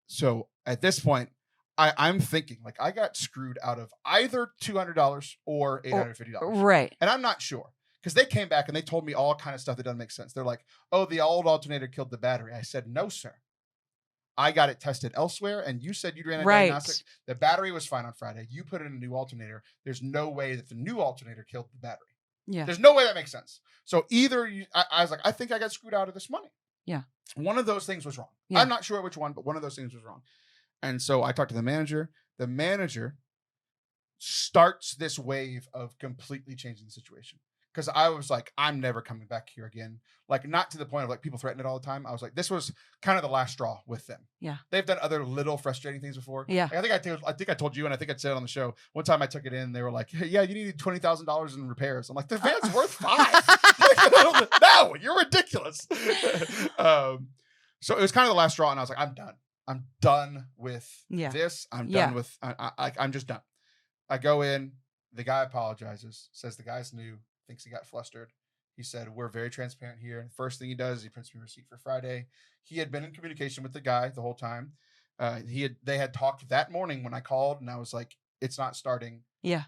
so at this point, I'm thinking like I got screwed out of either $200 or $850. Right. And I'm not sure. Because they came back and they told me all kind of stuff that doesn't make sense. They're like, oh, the old alternator killed the battery. I said, no, sir. I got it tested elsewhere, and you said you ran a diagnostic. The battery was fine on Friday. You put in a new alternator. There's no way that the new alternator killed the battery. Yeah. There's no way that makes sense. So either I was like, I think I got screwed out of this money. Yeah. One of those things was wrong. Yeah. I'm not sure which one, but one of those things was wrong. And so I talked to the manager. The manager starts this wave of completely changing the situation. Because I was like, I'm never coming back here again. Like, not to the point of like people threaten it all the time. I was like, this was kind of the last straw with them. Yeah. They've done other little frustrating things before. Yeah. Like, I think I told you, and I think I said it on the show. One time I took it in, they were like, hey, yeah, you needed $20,000 in repairs. I'm like, the van's worth $5. No, you're ridiculous. So it was kind of the last straw, and I was like, I'm done. I'm done with this. I'm done with. I'm just done. I go in. The guy apologizes. Says the guy's new. Thinks he got flustered. He said, we're very transparent here. And the first thing he does is he prints me a receipt for Friday. He had been in communication with the guy the whole time. They had talked that morning when I called, and I was like, it's not starting. Yeah.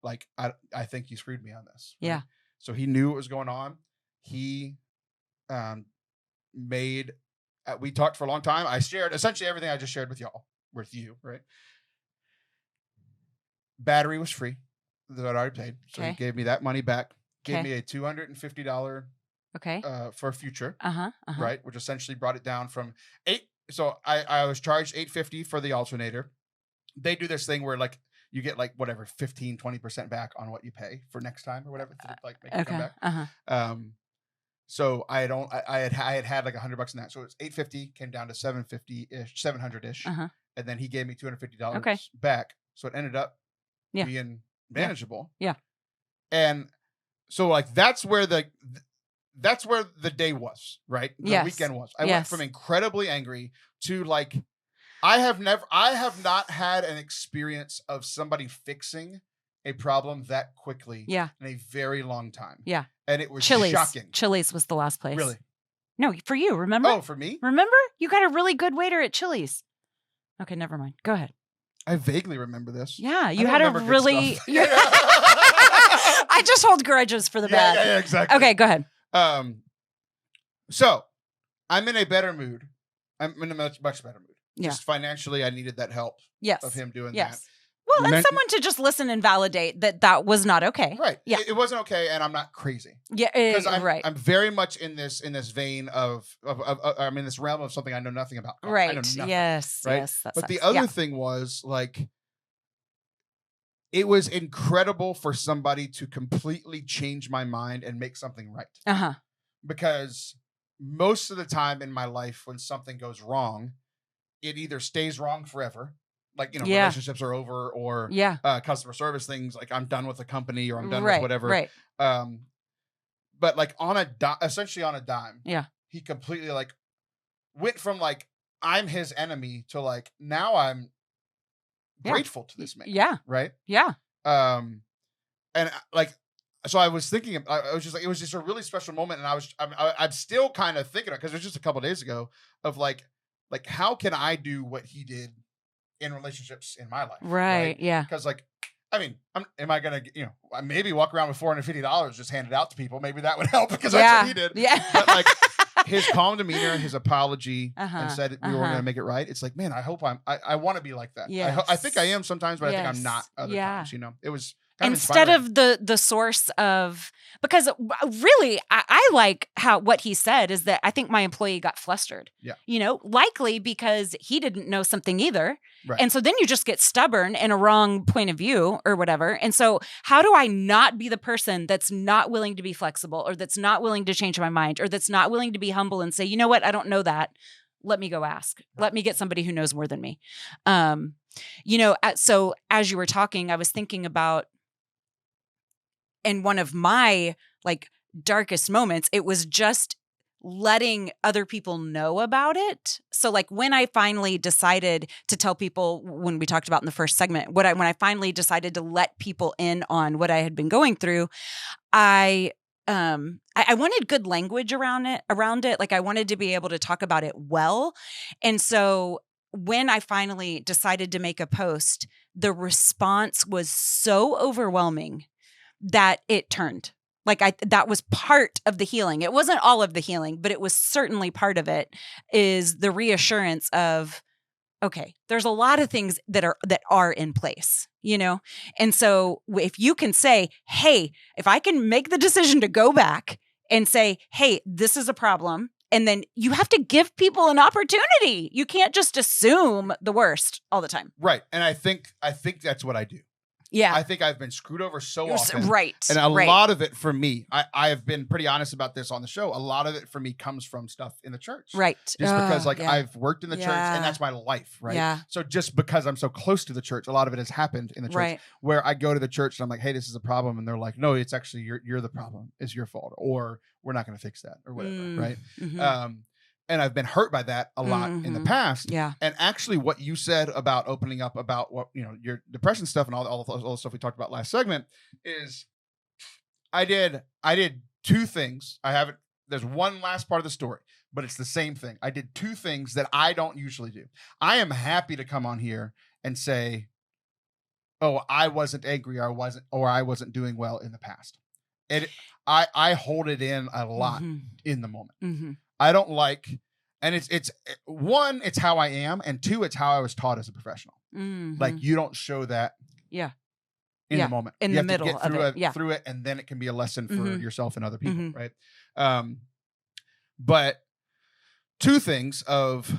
Like, I think you screwed me on this. Right? Yeah. So he knew what was going on. He we talked for a long time. I shared essentially everything I just shared with you, right? Battery was free. That I already paid. So he gave me that money back. Gave me a $250 for future. Right. Which essentially brought it down from $8. So I was charged $850 for the alternator. They do this thing where like you get like whatever 15-20% back on what you pay for next time or whatever. Like make it come back. So I had like $100 in that. So it was $850, came down to $700-ish. And then he gave me $250 back. So it ended up being manageable. Yeah. And so like that's where the day was, right? The weekend was. I went from incredibly angry to like I have not had an experience of somebody fixing a problem that quickly in a very long time. Yeah. And it was shocking. Chili's was the last place. Really? No, for you, remember? Oh, for me? Remember? You got a really good waiter at Chili's. Okay, never mind. Go ahead. I vaguely remember this. Yeah, you I had a remember good really. stuff. I just hold grudges for the bad. Yeah, exactly. Okay, go ahead. So I'm in a better mood. I'm in a much better mood. Yeah. Just financially, I needed that help Yes. of him doing Yes. that. Well, and someone to just listen and validate that was not okay. Right. Yeah. It wasn't okay, and I'm not crazy. Yeah. Because Right. I'm very much in this vein of I'm in this realm of something I know nothing about. Right. I know nothing, Yes. right? Yes. That but sucks. the other thing was like, it was incredible for somebody to completely change my mind and make something right. Because most of the time in my life, when something goes wrong, it either stays wrong forever. Like, relationships are over, or customer service things, like I'm done with the company, or I'm done with whatever. Right. But like essentially on a dime, he completely like went from like I'm his enemy to like now I'm grateful to this man. Yeah. Right. Yeah. And like, so I was thinking, I was just like, it was just a really special moment, and I'm still kind of thinking, because it was just a couple of days ago, of like how can I do what he did in relationships in my life? Right. Yeah. Because like, I mean, am I gonna maybe walk around with $450 just handed out to people? Maybe that would help, because that's what he did. Yeah. But like his calm demeanor, his apology, and said we were gonna make it right. It's like, man, I hope I want to be like that. Yes. I think I am sometimes, but I think I'm not other times. It was kind instead of the source of, because really I like what he said is that I think my employee got flustered. Yeah. Likely because he didn't know something either. Right. And so then you just get stubborn in a wrong point of view or whatever. And so how do I not be the person that's not willing to be flexible, or that's not willing to change my mind, or that's not willing to be humble and say, you know what, I don't know that. Let me go ask. Right. Let me get somebody who knows more than me. So as you were talking, I was thinking about, in one of my like darkest moments, it was just letting other people know about it. So like when I finally decided to tell people, when we talked about in the first segment, when I finally decided to let people in on what I had been going through, I wanted good language around it. Like I wanted to be able to talk about it well. And so when I finally decided to make a post, the response was so overwhelming that it turned. Like that was part of the healing. It wasn't all of the healing, but it was certainly part of it, is the reassurance of, okay, there's a lot of things that are in place, And so if you can say, hey, if I can make the decision to go back and say, hey, this is a problem, and then you have to give people an opportunity. You can't just assume the worst all the time. Right. And I think that's what I do. Yeah. I think I've been screwed over so often. Right. And a lot of it for me, I have been pretty honest about this on the show. A lot of it for me comes from stuff in the church. Right. Just because I've worked in the church, and that's my life. Right. Yeah. So just because I'm so close to the church, a lot of it has happened in the church, where I go to the church and I'm like, hey, this is a problem. And they're like, no, it's actually, you're the problem. It's your fault. Or we're not going to fix that, or whatever. Right. Mm-hmm. And I've been hurt by that a lot in the past. Yeah. And actually what you said about opening up about what, your depression stuff and all the stuff we talked about last segment is I did two things. There's one last part of the story, but it's the same thing. I did two things that I don't usually do. I am happy to come on here and say, oh, I wasn't angry, or I wasn't doing well in the past. And I hold it in a lot in the moment. Mm-hmm. I don't like, and it's one, it's how I am, and two, it's how I was taught as a professional. Mm-hmm. Like you don't show that, in the moment, in you the have middle to get of it, through it, and then it can be a lesson for yourself and other people, right? But two things of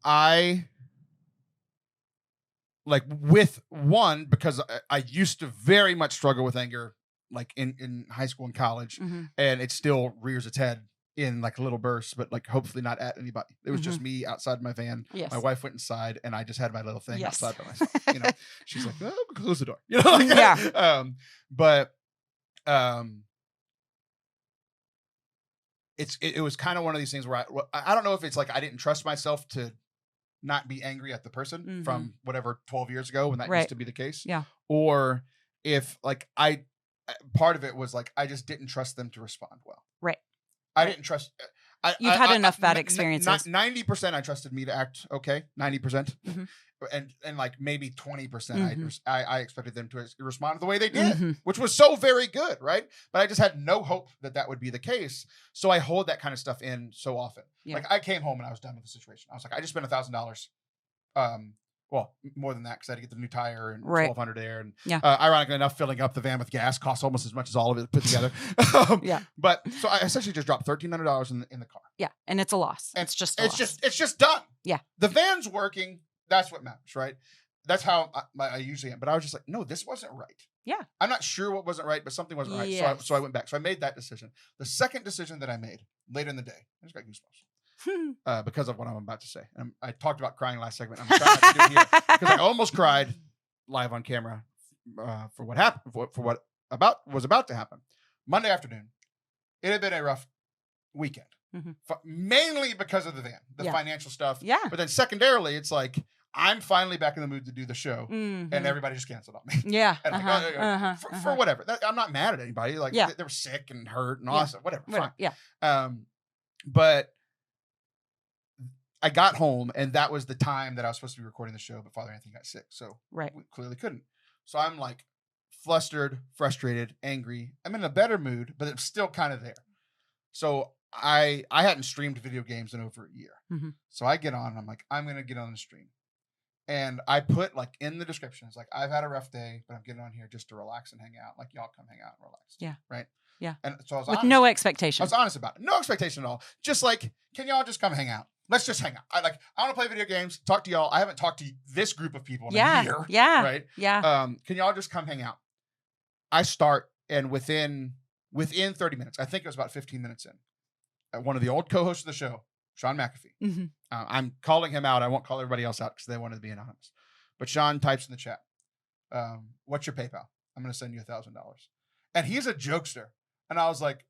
I like with one, because I used to very much struggle with anger, like in high school and college, and it still rears its head in like little bursts, but like hopefully not at anybody. It was just me outside my van. Yes. My wife went inside, and I just had my little thing outside by myself. She's like, oh, close the door. But it was kind of one of these things where I don't know if it's like I didn't trust myself to not be angry at the person from whatever 12 years ago when that used to be the case. Yeah. Or if like part of it was like I just didn't trust them to respond well. Right. I didn't trust. You've had enough bad experiences. 90% I trusted me to act okay. 90%, and like maybe 20%, Mhm. I expected them to respond the way they did, which was so very good, right? But I just had no hope that would be the case. So I hold that kind of stuff in so often. Yeah. Like I came home and I was done with the situation. I was like, I just spent $1,000. Well, more than that because I had to get the new tire and Right. $1,200 there. And Yeah. Ironically enough, filling up the van with gas costs almost as much as all of it put together. Yeah. But so I essentially just dropped $1,300 in the car. Yeah. And it's a loss. And It's just a loss. it's just done. Yeah. The van's working. That's what matters, right? That's how I usually am. But I was just like, no, this wasn't right. Yeah. I'm not sure what wasn't right, but something wasn't right. Yes. So I went back. So I made that decision. The second decision that I made later in the day, I just got goosebumps because of what I'm about to say. And I talked about crying last segment. I'm trying not to do it here because I almost cried live on camera for what happened, for what was about to happen. Monday afternoon, it had been a rough weekend, mainly because of the van, the financial stuff. Yeah. But then secondarily, it's like, I'm finally back in the mood to do the show, and everybody just canceled on me. Yeah. And for whatever. I'm not mad at anybody. Like they were sick and hurt and all that stuff. Whatever. Fine. Yeah. But I got home, and that was the time that I was supposed to be recording the show, but Father Anthony got sick, so we clearly couldn't. So I'm like flustered, frustrated, angry. I'm in a better mood, but it's still kind of there. So I hadn't streamed video games in over a year. So I get on, and I'm like, I'm going to get on the stream. And I put like in the description, it's like, I've had a rough day, but I'm getting on here just to relax and hang out. Like, y'all come hang out and relax. Yeah. Right? Yeah. And so I was with honest. no expectation. I was honest about it. No expectation at all. Just like, can y'all just come hang out? Let's just hang out. I want to play video games, talk to y'all. I haven't talked to this group of people in a year. Yeah. Right? Yeah. Can y'all just come hang out? I start, and within 30 minutes, I think it was about 15 minutes in, one of the old co-hosts of the show, Sean McAfee. I'm calling him out. I won't call everybody else out because they wanted to be anonymous. But Sean types in the chat, what's your PayPal? I'm going to send you $1,000. And he's a jokester. And I was like,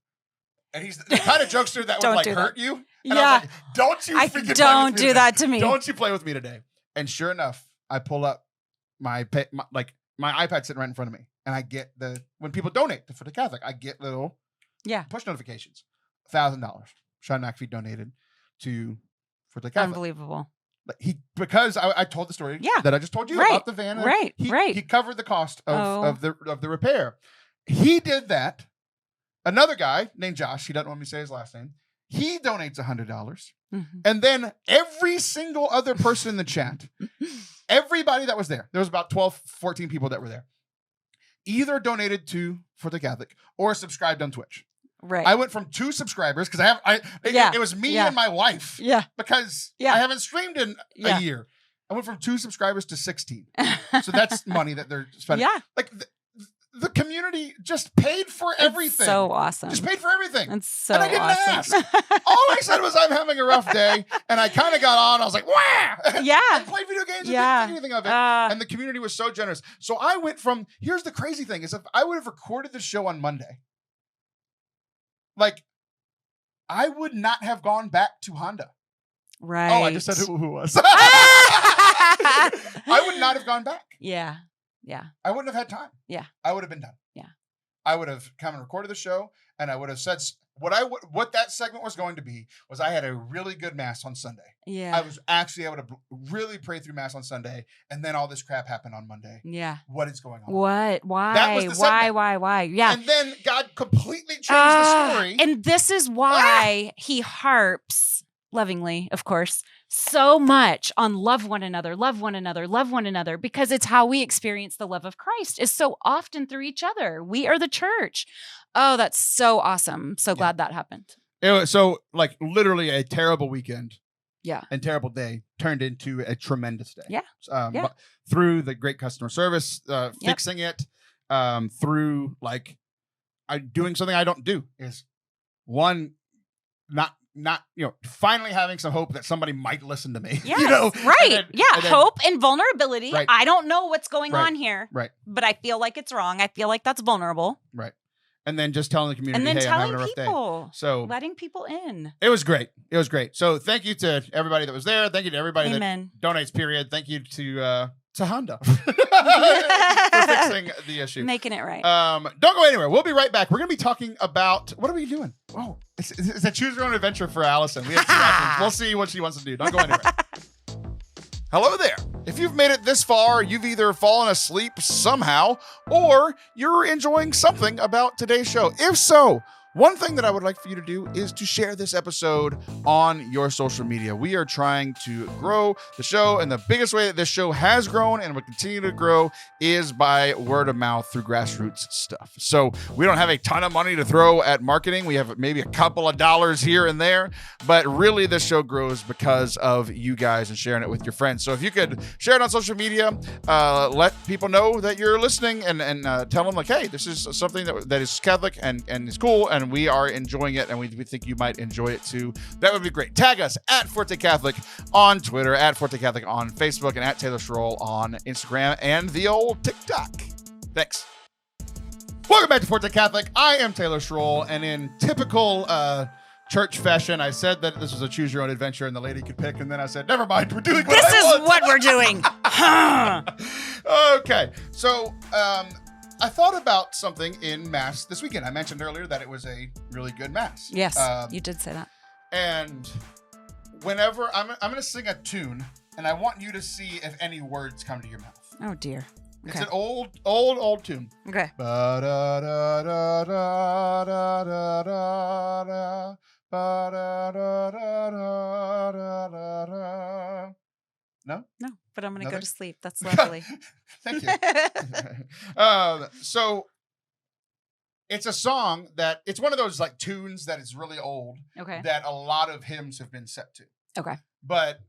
and he's the kind of jokester that would like hurt you. And I was like, don't you freaking don't do that to me. Don't you play with me today. And sure enough, I pull up my iPad sitting right in front of me. And I get when people donate to Forte Catholic, I get little push notifications. $1,000. Sean McAfee donated to Forte Catholic. Unbelievable. Because I told the story that I just told you about the van. And he covered the cost of the repair. He did that. Another guy named Josh, he doesn't want me to say his last name, he donates $100. And then every single other person in the chat, everybody that was there was about 12, 14 people that were there, either donated to Forte Catholic or subscribed on Twitch. Right. I went from 2 subscribers because it was me and my wife. Yeah. Because I haven't streamed in a year. I went from 2 subscribers to 16. So that's money that they're spending. Yeah. Like the community just paid for everything. So awesome. Just paid for everything. It's so and I didn't ask. All I said was I'm having a rough day. And I kind of got on. I was like, wow. Yeah. I played video games and didn't think anything of it. And the community was so generous. So I went from, here's the crazy thing, is if I would have recorded the show on Monday, like, I would not have gone back to Honda. Right. Oh, I just said who it was. I would not have gone back. Yeah. Yeah. I wouldn't have had time. Yeah. I would have been done. Yeah. I would have come and recorded the show, and I would have said what that segment was going to be was I had a really good mass on Sunday. Yeah. I was actually able to really pray through mass on Sunday, and then all this crap happened on Monday. Yeah. What is going on? What? Why? That was the segment. Why? Yeah. And then God completely changed the story. And this is why he harps, lovingly, of course, so much on love one another, love one another, love one another, because it's how we experience the love of Christ is so often through each other. We are the church. Oh, that's so awesome. So glad that happened. It was so like literally a terrible weekend. Yeah. And terrible day turned into a tremendous day. Yeah. Through the great customer service, fixing it, through like doing something I don't do is one, not finally having some hope that somebody might listen to me. Yes, right. Hope and vulnerability. Right. I don't know what's going on here. Right. But I feel like it's wrong. I feel like that's vulnerable. Right. And then just telling the community, and then hey, telling I'm having a rough day. So letting people in. It was great. So thank you to everybody that was there. Thank you to everybody that donates, period. Thank you to Honda for fixing the issue. Making it right. Don't go anywhere. We'll be right back. We're going to be talking about, what are we doing? Oh, it's a choose your own adventure for Allison. We have 2 options. We'll see what she wants to do. Don't go anywhere. Hello there. If you've made it this far, you've either fallen asleep somehow or you're enjoying something about today's show. If so, one thing that I would like for you to do is to share this episode on your social media. We are trying to grow the show, and the biggest way that this show has grown and will continue to grow is by word of mouth through grassroots stuff. So we don't have a ton of money to throw at marketing. We have maybe a couple of dollars here and there, but really this show grows because of you guys and sharing it with your friends. So if you could share it on social media, let people know that you're listening and tell them like, hey, this is something that is Catholic and is cool, and we are enjoying it, and we think you might enjoy it too. That would be great. Tag us at Forte Catholic on Twitter, at Forte Catholic on Facebook, and at Taylor Schroll on Instagram and the old TikTok. Thanks. Welcome back to Forte Catholic. I am Taylor Schroll, and in typical church fashion, I said that this was a choose your own adventure and the lady could pick, and then I said, never mind, we're doing what This I is want. what we're doing. Okay, so I thought about something in Mass this weekend. I mentioned earlier that it was a really good Mass. Yes, you did say that. And whenever I'm going to sing a tune, and I want you to see if any words come to your mouth. Oh dear. It's Okay. an old tune. Okay. Ba-da-da-da-da-da-da-da-da. Ba-da-da-da-da-da-da-da. No? No, but I'm going to go Nothing? to sleep. That's lovely. Thank you. So it's a song that it's one of those like tunes that is really old Okay. that a lot of hymns have been set to. Okay. But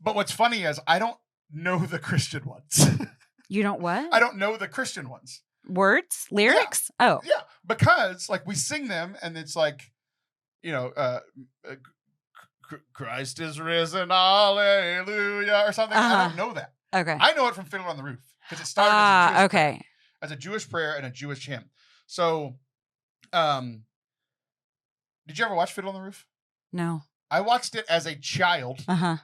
but what's funny is I don't know the Christian ones. You don't what? I don't know the Christian ones. Words? Lyrics? Oh. Yeah, because like we sing them and it's like, Christ is risen, hallelujah, or something. I don't know that. Okay. I know it from Fiddler on the Roof because it started as a Jewish prayer and a Jewish hymn. So, did you ever watch Fiddler on the Roof? No. I watched it as a child. Uh-huh.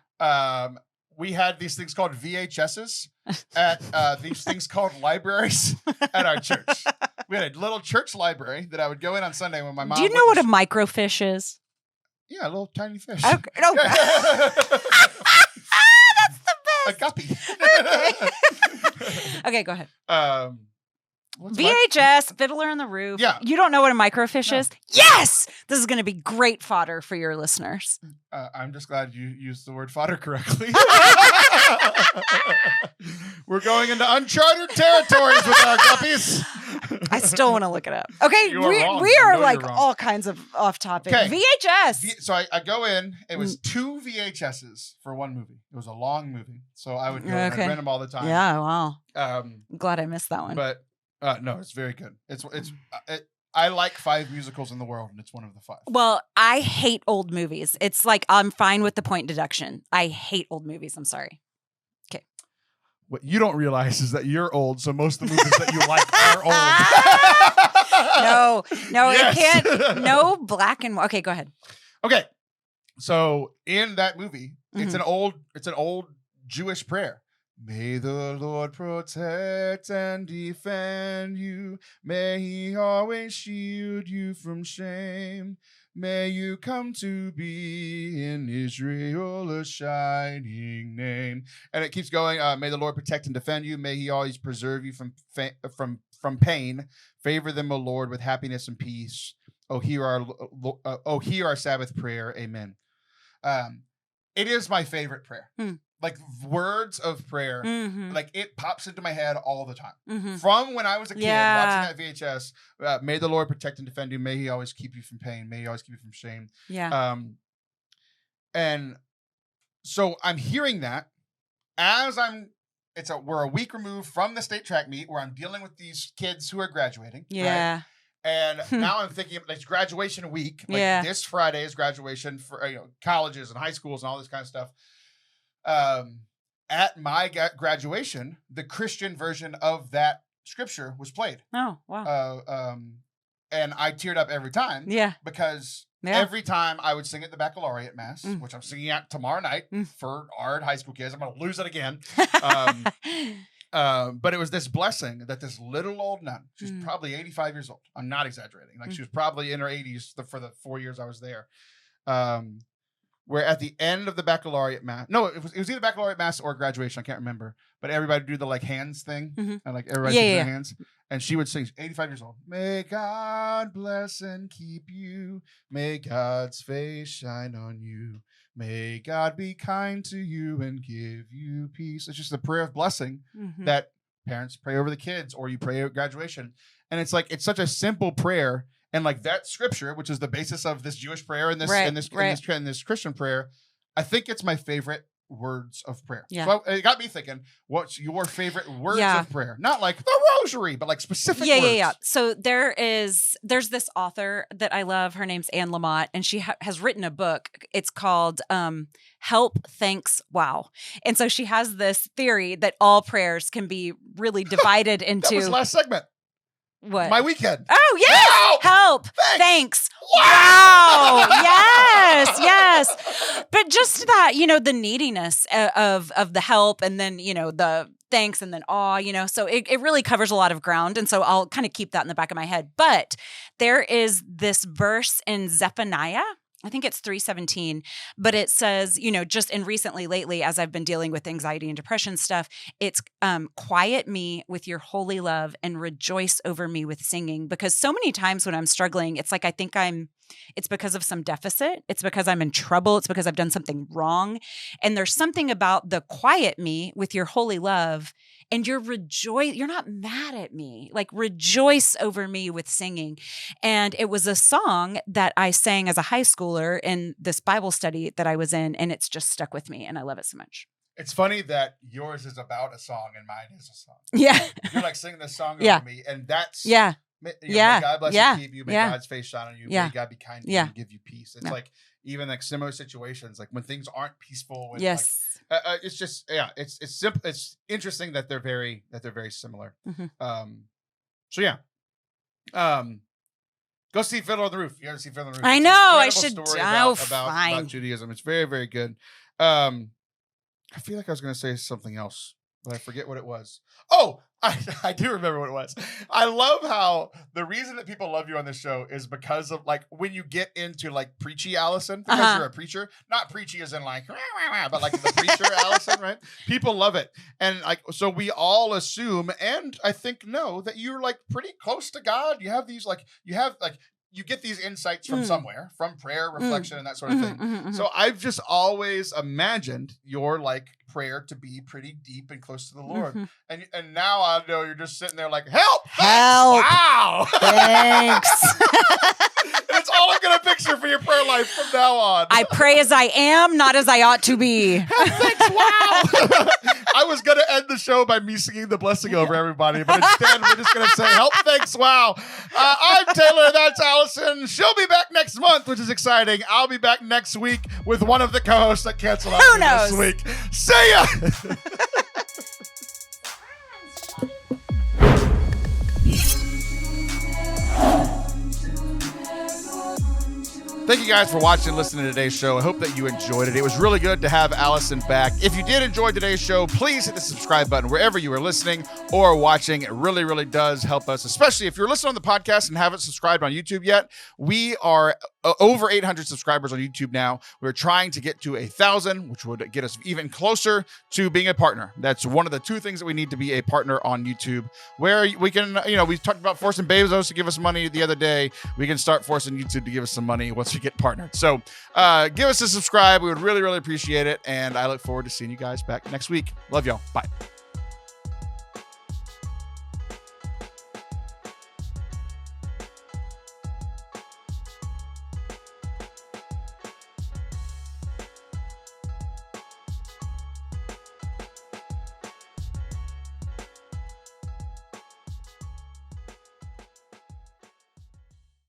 We had these things called VHSs at these things called libraries at our church. We had a little church library that I would go in on Sunday when my mom. Do you know what a microfish is? Yeah, a little tiny fish. Okay. No. That's the A best. guppy. Okay, go ahead. What's VHS, Fiddler on the Roof. Yeah. You don't know what a microfish No. is? Yes! This is going to be great fodder for your listeners. I'm just glad you used the word fodder correctly. We're going into uncharted territories with our guppies. I still want to look it up. Okay, You are wrong. we I are know like you're wrong. all kinds of off topic. Okay. VHS. So I go in. It was 2 VHSs for one movie. It was a long movie. So I would go and I'd Okay. rent them all the time. Yeah, wow. Um, I'm glad I missed that one. but no, it's very good. I like 5 musicals in the world, and it's one of the 5. Well, I hate old movies. It's like I'm fine with the point deduction. I hate old movies. I'm sorry. What you don't realize is that you're old, so most of the movies that you like are old. No, Yes. it can't. No black and white. Okay, go ahead. Okay, so in that movie, it's an old Jewish prayer. May the Lord protect and defend you. May He always shield you from shame. May you come to be in Israel a shining name. And it keeps going. May the Lord protect and defend you. May He always preserve you from pain. Favor them, O Lord, with happiness and peace. Hear our Sabbath prayer. Amen. It is my favorite prayer. Like words of prayer, like it pops into my head all the time. From when I was a kid watching that VHS, may the Lord protect and defend you. May He always keep you from pain. May He always keep you from shame. Yeah. And so I'm hearing that as we're a week removed from the state track meet where I'm dealing with these kids who are graduating. Yeah. Right? And now I'm thinking it's graduation week. Like this Friday is graduation for colleges and high schools and all this kind of stuff. At my graduation, the Christian version of that scripture was played. Oh, wow. And I teared up every time. Yeah. Because every time I would sing at the baccalaureate mass, which I'm singing at tomorrow night for our high school kids. I'm going to lose it again. But it was this blessing that this little old nun, she's probably 85 years old. I'm not exaggerating. Like she was probably in her 80s for the 4 years I was there. where at the end of the baccalaureate mass, no, it was either baccalaureate mass or graduation. I can't remember, but everybody would do the like hands thing, and like everybody did their hands, and she would sing. 85 years old. May God bless and keep you. May God's face shine on you. May God be kind to you and give you peace. It's just a prayer of blessing that parents pray over the kids, or you pray at graduation, and it's like it's such a simple prayer. And like that scripture, which is the basis of this Jewish prayer and this Christian prayer, I think it's my favorite words of prayer. Yeah. So it got me thinking, what's your favorite words of prayer? Not like the rosary, but like specific words. Yeah. So there's this author that I love. Her name's Anne Lamott, and she has written a book. It's called Help, Thanks, Wow. And so she has this theory that all prayers can be really divided into. That was last segment. What? My weekend. Oh, yes. Help. Thanks. Wow. Yes. But just that, the neediness of the help, and then, the thanks, and then awe, so it really covers a lot of ground. And so I'll kind of keep that in the back of my head. But there is this verse in Zephaniah. I think it's 3:17, but it says, just lately, as I've been dealing with anxiety and depression stuff, it's quiet me with your holy love and rejoice over me with singing. Because so many times when I'm struggling, it's like I think it's because of some deficit. It's because I'm in trouble. It's because I've done something wrong. And there's something about the quiet me with your holy love, and you're not mad at me. Like, rejoice over me with singing. And it was a song that I sang as a high schooler in this Bible study that I was in, and it's just stuck with me, and I love it so much. It's funny that yours is about a song and mine is a song. Yeah. You're like singing this song over me, and that's may God bless you, keep you. May God's face shine on you. May God be kind to you and give you peace. It's like even like similar situations, like when things aren't peaceful. When, it's just it's simple. It's interesting that they're very similar. Go see Fiddler on the Roof. You haven't seen Fiddler on the Roof. I know. I should. About Judaism. It's very, very good. I feel like I was going to say something else, but I forget what it was. Oh, I do remember what it was. I love how the reason that people love you on this show is because of like when you get into like preachy Allison, because you're a preacher, not preachy as in like, but like the preacher Allison, right? People love it. And like, so we all assume, and I think know that you're like pretty close to God. You have these you get these insights from somewhere, from prayer, reflection, and that sort of thing. So I've just always imagined your like prayer to be pretty deep and close to the Lord. And now I know you're just sitting there like, help! Wow! Thanks. That's all I'm going to picture for your prayer life from now on. I pray as I am, not as I ought to be. Help, thanks, wow! I was going to end the show by me singing the blessing over everybody, but instead we're just going to say, help, thanks, wow. I'm Taylor, that's Allison. She'll be back next month, which is exciting. I'll be back next week with one of the co-hosts that canceled out this week. See ya! Thank you guys for watching and listening to today's show. I hope that you enjoyed it. It was really good to have Allison back. If you did enjoy today's show, please hit the subscribe button wherever you are listening or watching. It really, really does help us, especially if you're listening on the podcast and haven't subscribed on YouTube yet. We are over 800 subscribers on YouTube now. We're trying to get to 1,000, which would get us even closer to being a partner. That's one of the two things that we need to be a partner on YouTube, where we can, we talked about forcing Bezos to give us money the other day. We can start forcing YouTube to give us some money once we get partnered. So give us a subscribe. We would really, really appreciate it. And I look forward to seeing you guys back next week. Love y'all. Bye.